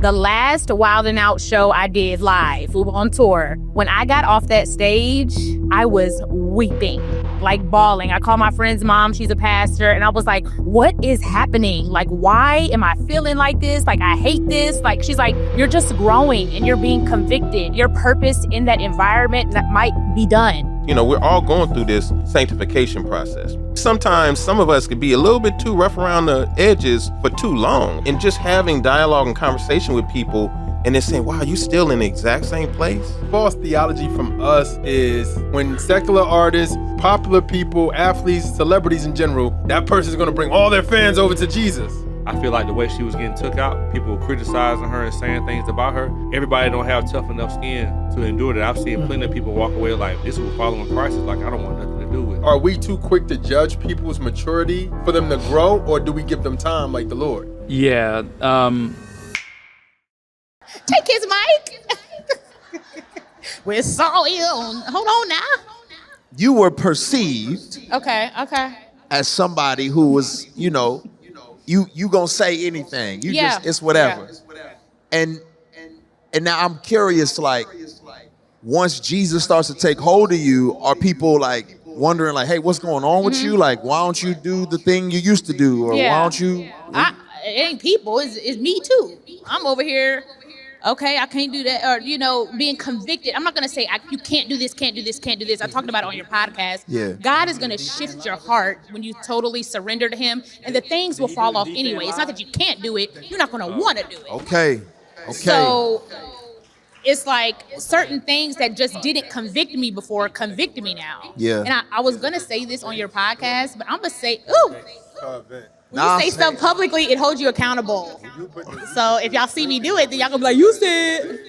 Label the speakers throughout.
Speaker 1: The last Wild 'N Out show I did live, we were on tour. When I got off that stage, I was weeping, like bawling. I called my friend's mom, she's a pastor, and I was like, what is happening? Like, why am I feeling like this? Like, I hate this. Like, she's like, you're just growing and you're being convicted. Your purpose in that environment that might be done.
Speaker 2: You know, we're all going through this sanctification process. Sometimes some of us can be a little bit too rough around the edges for too long. And just having dialogue and conversation with people and then saying, wow, you still in the exact same place?
Speaker 3: False theology from us is when secular artists, popular people, athletes, celebrities in general, that person's gonna bring all their fans over to Jesus.
Speaker 4: I feel like the way she was getting took out, people were criticizing her and saying things about her. Everybody don't have tough enough skin to endure that. I've seen plenty of people walk away like, this was following Christ. It's like, I don't want nothing to do with it.
Speaker 3: Are we too quick to judge people's maturity for them to grow, or do we give them time like the Lord?
Speaker 5: Yeah.
Speaker 1: Take his mic. We saw you. Hold on now.
Speaker 6: You were perceived
Speaker 1: Okay.
Speaker 6: as somebody who was, you gonna say anything. It's whatever. And now I'm curious, like, once Jesus starts to take hold of you, are people like wondering, like, hey, what's going on with you? Like, why don't you do the thing you used to do? Or why don't you?
Speaker 1: It ain't people, it's me too. I'm over here, okay, I can't do that. Or, being convicted. I'm not going to say you can't do this, can't do this, can't do this. I talked about it on your podcast.
Speaker 6: Yeah.
Speaker 1: God is going to shift your heart when you totally surrender to him, and the things will fall off anyway. It's not that you can't do it. You're not going to want to do it.
Speaker 6: Okay.
Speaker 1: So it's like certain things that just didn't convict me before convict me now.
Speaker 6: Yeah.
Speaker 1: And I was going to say this on your podcast, but I'm going to say, when you say stuff publicly, it holds you accountable. So if y'all see me do it, then y'all gonna be like, you said.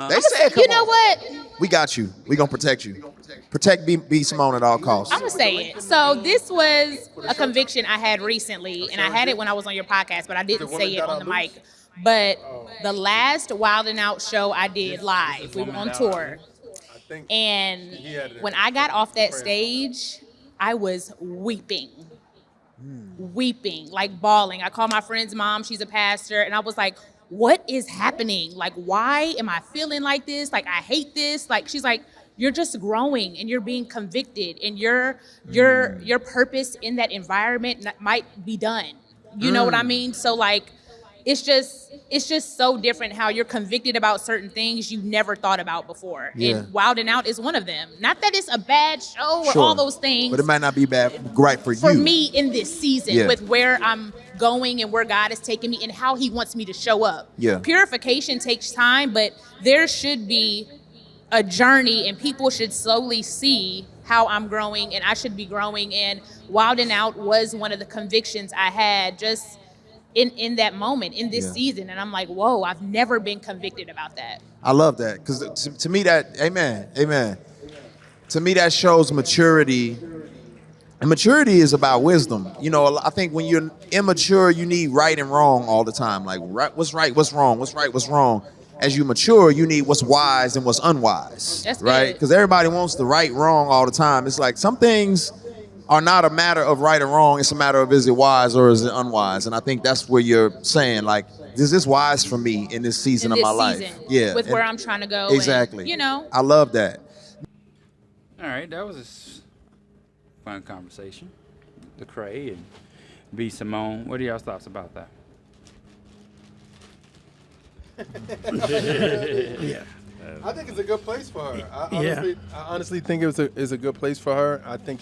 Speaker 6: They said,
Speaker 1: you know what?
Speaker 6: We got you. We gonna protect you. Protect B Simone at all costs.
Speaker 1: I'm gonna say it. So this was a conviction I had recently, and I had it when I was on your podcast, but I didn't say it on the mic. But the last Wild 'N Out show I did live, we were on tour. And when I got off that stage, I was weeping, like bawling. I called my friend's mom, she's a pastor, and I was like, what is happening? Like, why am I feeling like this? Like, I hate this. Like, she's like, you're just growing and you're being convicted, and your purpose in that environment might be done. You know what I mean? So like, it's just so different how you're convicted about certain things you never thought about before.
Speaker 6: Yeah.
Speaker 1: And Wild 'N Out is one of them. Not that it's a bad show or all those things.
Speaker 6: But it might not be right for you.
Speaker 1: For me in this season, with where I'm going and where God is taking me and how he wants me to show up.
Speaker 6: Yeah.
Speaker 1: Purification takes time, but there should be a journey, and people should slowly see how I'm growing, and I should be growing. And Wild 'N Out was one of the convictions I had just in that moment, in this season. And I'm like, whoa, I've never been convicted about that.
Speaker 6: I love that, because to me that, amen. To me that shows maturity, and maturity is about wisdom. I think when you're immature, you need right and wrong all the time. Like, what's right, what's wrong, what's right, what's wrong. As you mature, you need what's wise and what's unwise.
Speaker 1: That's
Speaker 6: right? Because everybody wants the right, wrong all the time. It's like some things are not a matter of right and wrong. It's a matter of, is it wise or is it unwise? And I think that's where you're saying, like, is this wise for me in this season of my life? Yeah.
Speaker 1: With where I'm trying to go.
Speaker 6: Exactly.
Speaker 1: And,
Speaker 6: I love that.
Speaker 5: All right, that was a fun conversation. Lecrae and B Simone. What are y'all's thoughts about that?
Speaker 3: I think it's a good place for her. I honestly think it's a good place for her. I think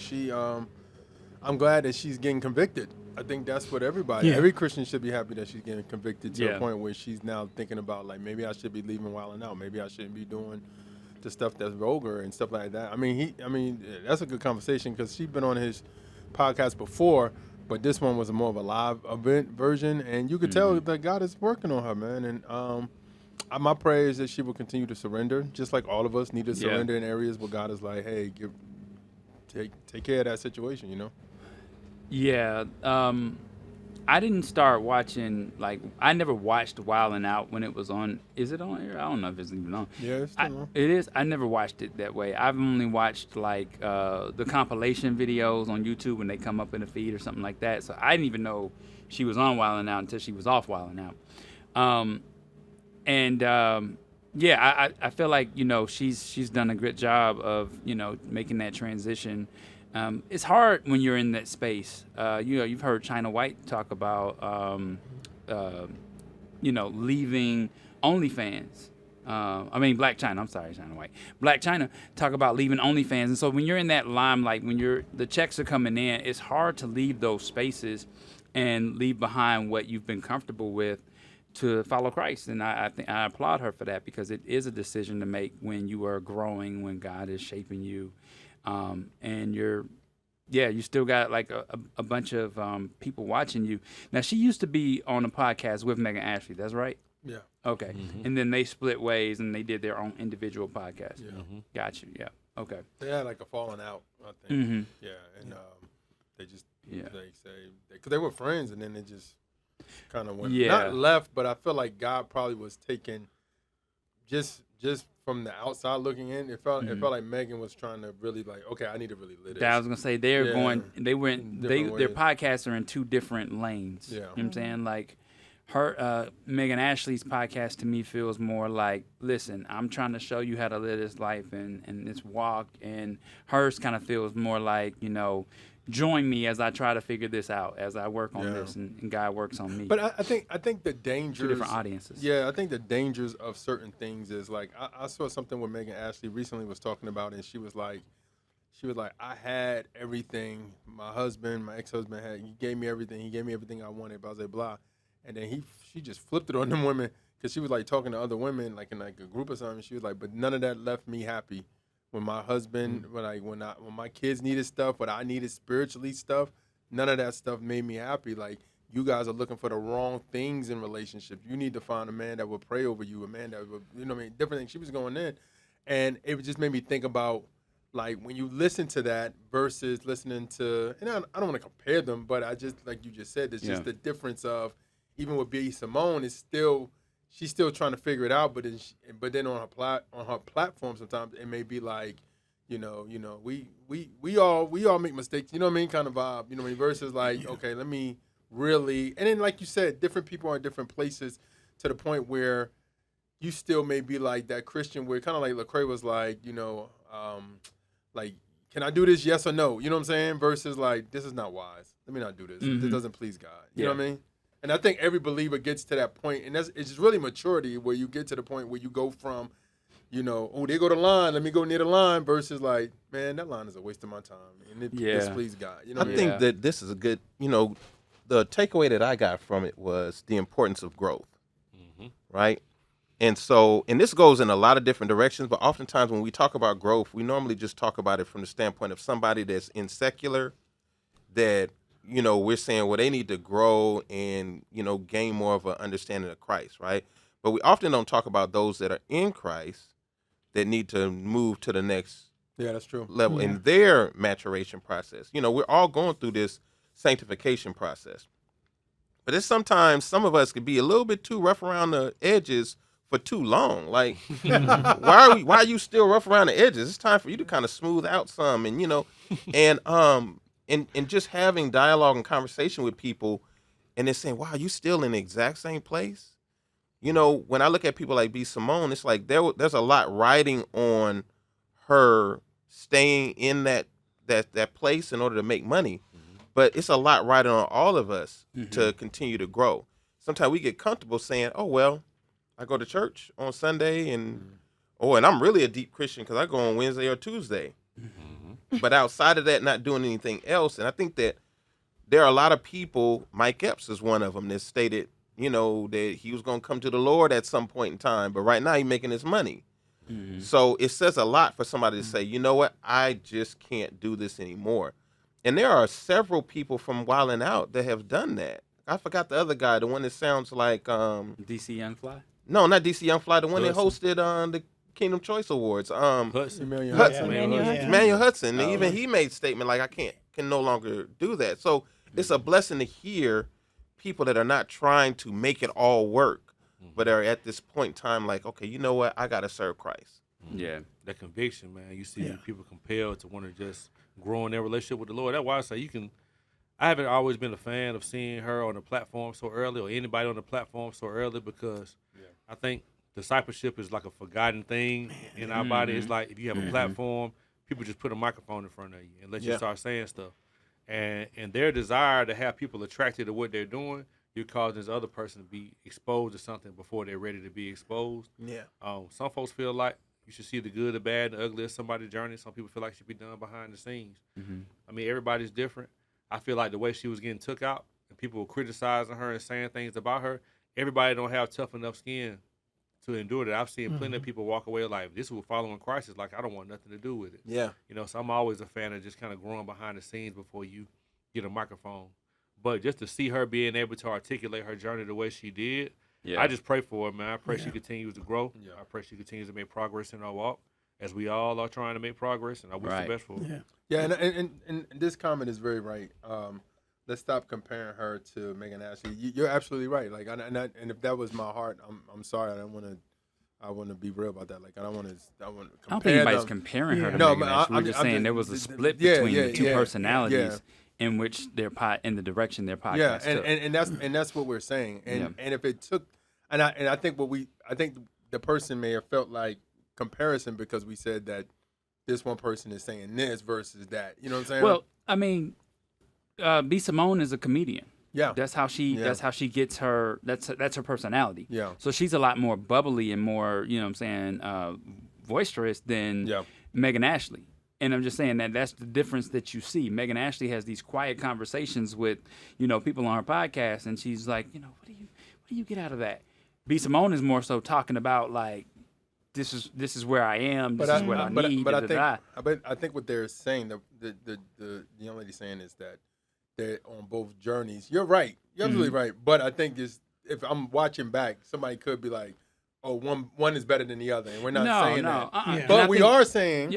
Speaker 3: I'm glad that she's getting convicted. I think that's what every Christian should be happy that she's getting convicted to a point where she's now thinking about, like, maybe I should be leaving Wild 'N Out. Maybe I shouldn't be doing the stuff that's vulgar and stuff like that. I mean, that's a good conversation, because she's been on his podcast before, but this one was more of a live event version, and you could tell that God is working on her, man. And my prayer is that she will continue to surrender, just like all of us need to surrender in areas where God is like, hey, take care of that situation,
Speaker 5: Yeah. I didn't start watching, like, I never watched Wildin' Out when it was on. Is it on air? I don't know if it's even on.
Speaker 3: Yeah, it's still on.
Speaker 5: It is. I never watched it that way. I've only watched, like, the compilation videos on YouTube when they come up in the feed or something like that. So I didn't even know she was on Wildin' Out until she was off Wildin' Out. Yeah, I feel like, you know, she's done a good job of, you know, making that transition. It's hard when you're in that space. You know, you've heard China White talk about, you know, leaving OnlyFans. Black China. I'm sorry, China White. Black China talk about leaving OnlyFans. And so when you're in that limelight, when the checks are coming in, it's hard to leave those spaces and leave behind what you've been comfortable with to follow Christ. And I think I applaud her for that, because it is a decision to make when you are growing, when God is shaping you. And you still got like a bunch of people watching you. Now, she used to be on a podcast with Megan Ashley. That's right?
Speaker 3: Yeah.
Speaker 5: Okay. Mm-hmm. And then they split ways and they did their own individual podcast.
Speaker 3: Yeah. Mm-hmm.
Speaker 5: Got you. Yeah. Okay.
Speaker 3: They had like a falling out, I think.
Speaker 5: Mm-hmm.
Speaker 3: Yeah. And they just,
Speaker 5: Yeah.
Speaker 3: they say, because they were friends, and then they just kind of went,
Speaker 5: Yeah.
Speaker 3: not left, but I feel like God probably was taking, just from the outside looking in, it felt like Megan was trying to really like, okay, I need to really live this.
Speaker 5: I was gonna say their
Speaker 3: Different
Speaker 5: podcasts are in two different lanes.
Speaker 3: Yeah.
Speaker 5: You know what I'm saying? Like her Megan Ashley's podcast to me feels more like, listen, I'm trying to show you how to live this life and this walk, and hers kind of feels more like, you know, join me as I try to figure this out, as I work on this, and God works on me.
Speaker 3: But I think the dangers,
Speaker 5: two different audiences.
Speaker 3: Yeah, I think the dangers of certain things is like, I saw something where Megan Ashley recently was talking about, and she was like, I had everything. My husband, my ex-husband he gave me everything. He gave me everything I wanted, blah, blah, blah. And then she just flipped it on them women, because she was like talking to other women, like in like a group or something. She was like, but none of that left me happy. When my husband, when my kids needed stuff, but I needed spiritually stuff, none of that stuff made me happy. Like, you guys are looking for the wrong things in relationships. You need to find a man that will pray over you, a man that will, you know what I mean, different things. She was going in, and it just made me think about, like, when you listen to that versus listening to, and I don't want to compare them, but I just, like you just said, it's just the difference of, even with B. Simone, she's still trying to figure it out, but then on her platform sometimes it may be like, you know, we all make mistakes, you know what I mean, kind of vibe, you know what I mean, versus like, okay, let me really, and then like you said, different people are in different places to the point where you still may be like that Christian where kind of like Lecrae was like, you know, like, can I do this, yes or no, you know what I'm saying, versus like, this is not wise, let me not do this, this doesn't please God, you know what I mean. And I think every believer gets to that point, and it's just really maturity where you get to the point where you go from, you know, oh, they go to the line, let me go near the line, versus like, man, that line is a waste of my time, and it displeases God. You know what
Speaker 2: I think that this is a good, you know, the takeaway that I got from it was the importance of growth, right? And so, and this goes in a lot of different directions, but oftentimes when we talk about growth, we normally just talk about it from the standpoint of somebody that's in secular, that, you know, we're saying, well, they need to grow and, you know, gain more of an understanding of Christ, right? But we often don't talk about those that are in Christ that need to move to the next
Speaker 3: that's true.
Speaker 2: level in their maturation process. You know, we're all going through this sanctification process. But it's sometimes some of us could be a little bit too rough around the edges for too long. Like, why are you still rough around the edges? It's time for you to kind of smooth out some, and, you know, and just having dialogue and conversation with people, and they're saying, wow, you still in the exact same place? You know, when I look at people like B. Simone, it's like there's a lot riding on her staying in that place in order to make money. But it's a lot riding on all of us to continue to grow. Sometimes we get comfortable saying, oh, well, I go to church on Sunday, and I'm really a deep Christian because I go on Wednesday or Tuesday. But outside of that, not doing anything else. And I think that there are a lot of people, Mike Epps is one of them, that stated, you know, that he was going to come to the Lord at some point in time, but right now he's making his money. So it says a lot for somebody to say, you know what, I just can't do this anymore. And there are several people from Wildin' Out that have done that. I forgot the other guy, the one that sounds like
Speaker 5: DC Young Fly?
Speaker 2: No, not DC Young Fly, the one that hosted the Kingdom Choice Awards.
Speaker 3: Emmanuel
Speaker 2: Hudson. Even he made a statement like, I can no longer do that. So it's a blessing to hear people that are not trying to make it all work, but are at this point in time like, okay, you know what? I got to serve Christ.
Speaker 5: Yeah.
Speaker 4: That conviction, man. You see people compelled to want to just grow in their relationship with the Lord. That's why I say I haven't always been a fan of seeing her on the platform so early or anybody on the platform so early because I think discipleship is like a forgotten thing in our body. It's like if you have a platform, people just put a microphone in front of you and let you start saying stuff. And their desire to have people attracted to what they're doing, you're causing this other person to be exposed to something before they're ready to be exposed.
Speaker 2: Yeah.
Speaker 4: Some folks feel like you should see the good, the bad, the ugly of somebody's journey. Some people feel like it should be done behind the scenes. I mean, everybody's different. I feel like the way she was getting took out and people were criticizing her and saying things about her, everybody don't have tough enough skin to endure that. I've seen plenty of people walk away like, this was following Christ. It's like, I don't want nothing to do with it.
Speaker 2: Yeah.
Speaker 4: So I'm always a fan of just kind of growing behind the scenes before you get a microphone. But just to see her being able to articulate her journey the way she did, I just pray for her, man. I pray she continues to grow. I pray she continues to make progress in her walk, as we all are trying to make progress, and I wish the best for her.
Speaker 3: Yeah, and this comment is very right. Let's stop comparing her to Megan Ashley. You're absolutely right. Like, and if that was my heart, I'm sorry. I want to be real about that. Like, I don't want to compare.
Speaker 5: I don't think anybody's comparing her to Megan Ashley. We're just saying there was a split between the two personalities in which in the direction their podcast took.
Speaker 3: and that's what we're saying. And if it took, and I think the person may have felt like comparison because we said that this one person is saying this versus that. You know what I'm saying?
Speaker 5: Well, I mean, B. Simone is a comedian.
Speaker 3: Yeah,
Speaker 5: that's how she gets her. That's her personality.
Speaker 3: Yeah.
Speaker 5: So she's a lot more bubbly and more, you know what I'm saying, boisterous than Megan Ashley. And I'm just saying that's the difference that you see. Megan Ashley has these quiet conversations with, people on her podcast, and she's like, what do you get out of that? B. Simone is more so talking about like, this is where I am. This is what I need.
Speaker 3: But I think what they're saying, the young lady saying is that they're on both journeys. You're right. You're absolutely right. But I think if I'm watching back, somebody could be like, oh, one is better than the other, and we're not saying that. But we are saying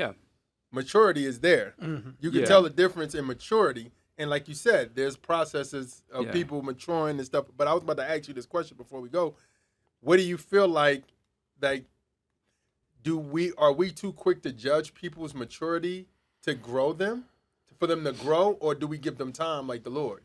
Speaker 3: maturity is there. You can tell the difference in maturity. And like you said, there's processes of people maturing and stuff. But I was about to ask you this question before we go. What do you feel like are we too quick to judge people's maturity to grow them, for them to grow, or do we give them time like the Lord?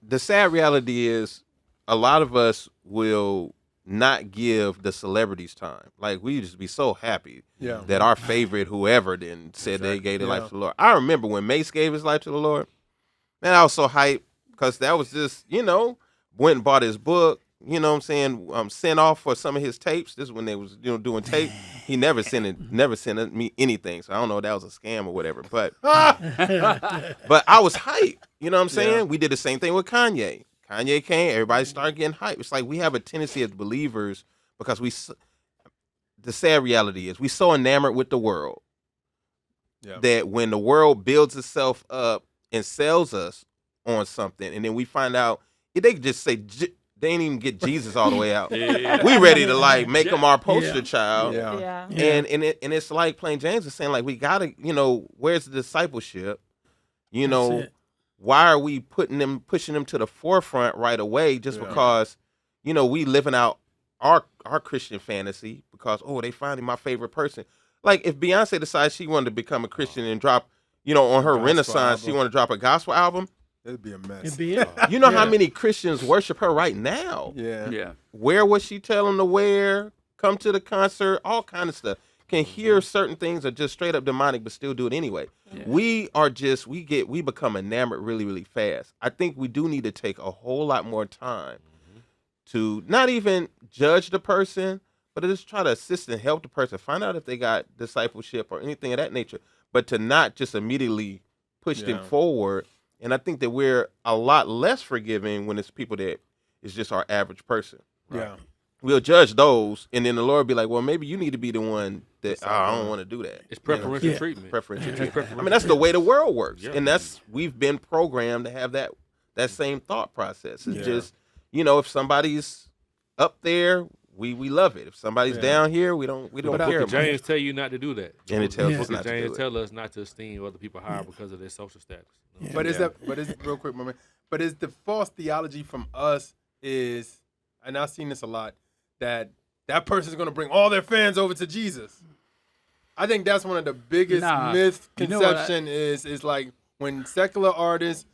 Speaker 2: The sad reality is a lot of us will not give the celebrities time. Like, we just be so happy that our favorite whoever then said they gave their life to the Lord. I remember when Mace gave his life to the Lord. Man, I was so hyped because that was just, went and bought his book. You know what I'm saying? Sent off for some of his tapes. This is when they was doing tape. He never sent me anything. So I don't know if that was a scam or whatever. But but I was hyped. You know what I'm saying? Yeah. We did the same thing with Kanye. Kanye came, everybody started getting hyped. It's like we have a tendency as believers because the sad reality is we so enamored with the world that when the world builds itself up and sells us on something, and then we find out they could just say. They ain't even get Jesus all the way out. We ready to make him our poster child. And it's like plain James is saying, like, we gotta, where's the discipleship? Why are we pushing them to the forefront right away just because, we living out our Christian fantasy because they finally my favorite person. Like if Beyonce decides she wanted to become a Christian and drop, on her Renaissance, album. She wanted to drop a gospel album.
Speaker 3: It'd be a mess.
Speaker 2: You know how many Christians worship her right now?
Speaker 3: Yeah.
Speaker 2: Where was she telling to wear? Come to the concert, all kind of stuff. Can hear certain things are just straight up demonic, but still do it anyway. Yeah. We become enamored really, really fast. I think we do need to take a whole lot more time to not even judge the person, but to just try to assist and help the person. Find out if they got discipleship or anything of that nature, but to not just immediately push them forward. And I think that we're a lot less forgiving when it's people that is just our average person.
Speaker 3: Right? Yeah.
Speaker 2: We'll judge those, and then the Lord will be like, well, maybe you need to be the one that, I don't want to do that.
Speaker 4: It's preferential treatment.
Speaker 2: Preferential treatment. I mean, that's the way the world works. Yeah. And we've been programmed to have that same thought process. It's just, if somebody's up there, we love it. If somebody's down here, we don't care.
Speaker 4: James tell you not to do that.
Speaker 2: And it tells us not to do it.
Speaker 4: James tell us not to esteem other people higher because of their social status.
Speaker 3: But is real quick, moment? But it's the false theology from us is, and I've seen this a lot, that person's going to bring all their fans over to Jesus. I think that's one of the biggest misconception is like when secular artists,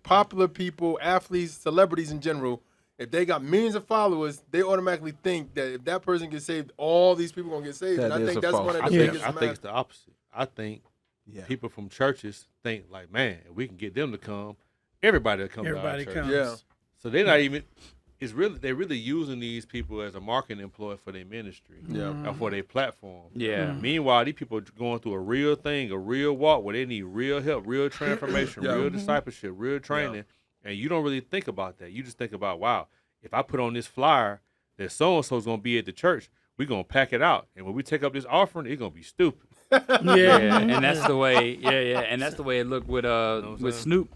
Speaker 3: popular people, athletes, celebrities in general, if they got millions of followers, they automatically think that if that person gets saved, all these people are going to get saved.
Speaker 2: That
Speaker 3: and I think that's one of the biggest
Speaker 4: I think it's the opposite. I think people from churches think like, man, if we can get them to come, everybody will come to our church.
Speaker 7: Comes.
Speaker 3: Yeah.
Speaker 4: So they're not even. They're really using these people as a marketing employee for their ministry, or for their platform.
Speaker 5: Yeah.
Speaker 4: Meanwhile, these people are going through a real thing, a real walk where they need real help, real transformation, real discipleship, real training, and you don't really think about that. You just think about, wow, if I put on this flyer that so and so's gonna be at the church, we're gonna pack it out, and when we take up this offering, it's gonna be stupid.
Speaker 5: And that's the way. And that's the way it looked with with Snoop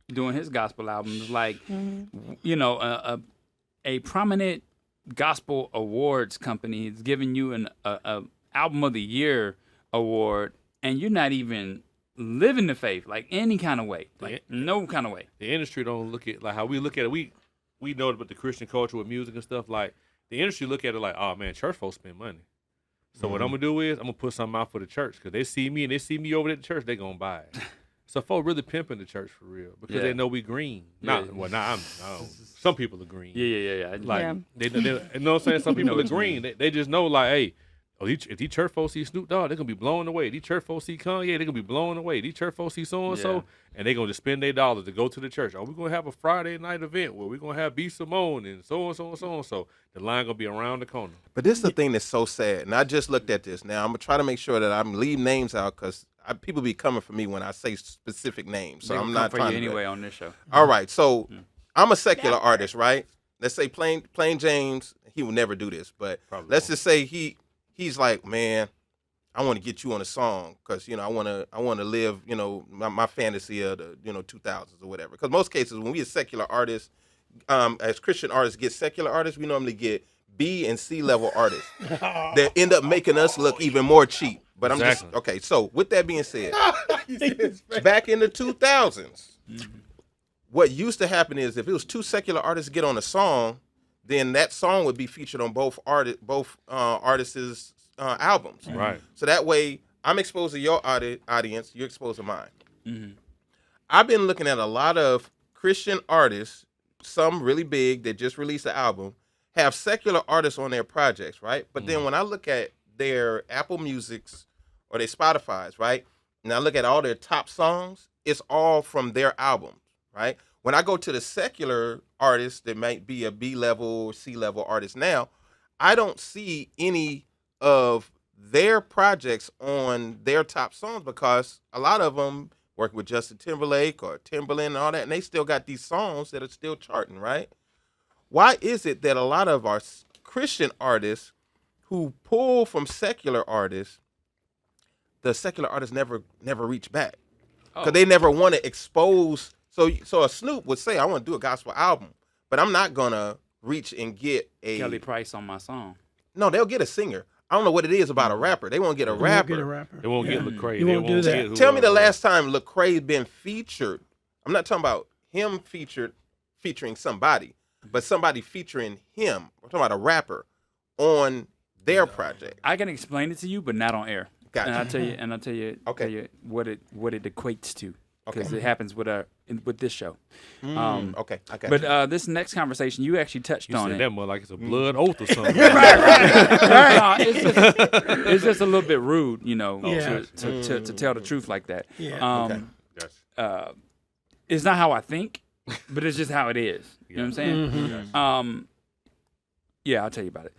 Speaker 5: doing his gospel albums. Like, you know, a prominent gospel awards company is giving you an album of the year award, and you're not even living the faith like any kind of way, like no kind of way.
Speaker 4: The industry don't look at like how we look at it. We know about the Christian culture with music and stuff. Like the industry look at it like, oh man, church folks spend money. So what I'm gonna do is I'm gonna put something out for the church because they see me and they see me over at the church, they gonna buy it. So folks really pimping the church for real because they know we green. Some people are green.
Speaker 5: Yeah.
Speaker 4: Like they you know what I'm saying? Some people are green. They just know like, hey, if these church folks see Snoop Dogg, they're gonna be blown away. These church folks see Kanye, they're gonna be blown away. These church folks see so and so, and they're gonna just spend their dollars to go to the church. Oh, we're gonna have a Friday night event where we're gonna have B. Simone and so and so and so and so. The line gonna be around the corner.
Speaker 2: But this is the thing that's so sad, and I just looked at this. Now I'm gonna try to make sure that I'm leave names out because people be coming for me when I say specific names. So I'm not
Speaker 5: for
Speaker 2: trying
Speaker 5: you
Speaker 2: to
Speaker 5: anyway on this show.
Speaker 2: All right, so I'm a secular artist, right? Let's say Plain James, he would never do this, but let's just say he's like, man, I want to get you on a song because I want to live my fantasy of the 2000s or whatever. Because most cases when we as secular artists, as Christian artists get secular artists, we normally get B and C level artists that end up making us look even more cheap. But I'm just okay. So with that being said, back in the 2000s, what used to happen is if it was two secular artists get on a song, then that song would be featured on both artists' albums.
Speaker 4: Right.
Speaker 2: So that way, I'm exposed to your audience, you're exposed to mine. I've been looking at a lot of Christian artists, some really big that just released an album, have secular artists on their projects, right? But then when I look at their Apple Musics or their Spotify's, right? And I look at all their top songs, it's all from their albums, right? When I go to the secular artists that might be a B-level, C-level artist now, I don't see any of their projects on their top songs because a lot of them work with Justin Timberlake or Timberland and all that, and they still got these songs that are still charting, right? Why is it that a lot of our Christian artists who pull from secular artists, the secular artists never reach back because they never want to expose. So a Snoop would say, I want to do a gospel album, but I'm not going to reach and get a
Speaker 5: Kelly Price on my song.
Speaker 2: No, they'll get a singer. I don't know what it is about a rapper. They won't get a rapper.
Speaker 4: They won't get Lecrae.
Speaker 7: You won't do that.
Speaker 2: Tell me the last time Lecrae been featured. I'm not talking about him featuring somebody, but somebody featuring him. I'm talking about a rapper on their project.
Speaker 5: I can explain it to you, but not on air.
Speaker 2: Gotcha.
Speaker 5: And I'll tell you what it equates to because it happens with this show.
Speaker 2: Okay, I got
Speaker 5: But this next conversation, you actually touched on
Speaker 4: said
Speaker 5: it.
Speaker 4: that more like it's a blood oath or something.
Speaker 5: No, it's just a little bit rude, to tell the truth like that.
Speaker 7: Yeah.
Speaker 5: It's not how I think, but it's just how it is. You know what I'm saying? Yeah, I'll tell you about it.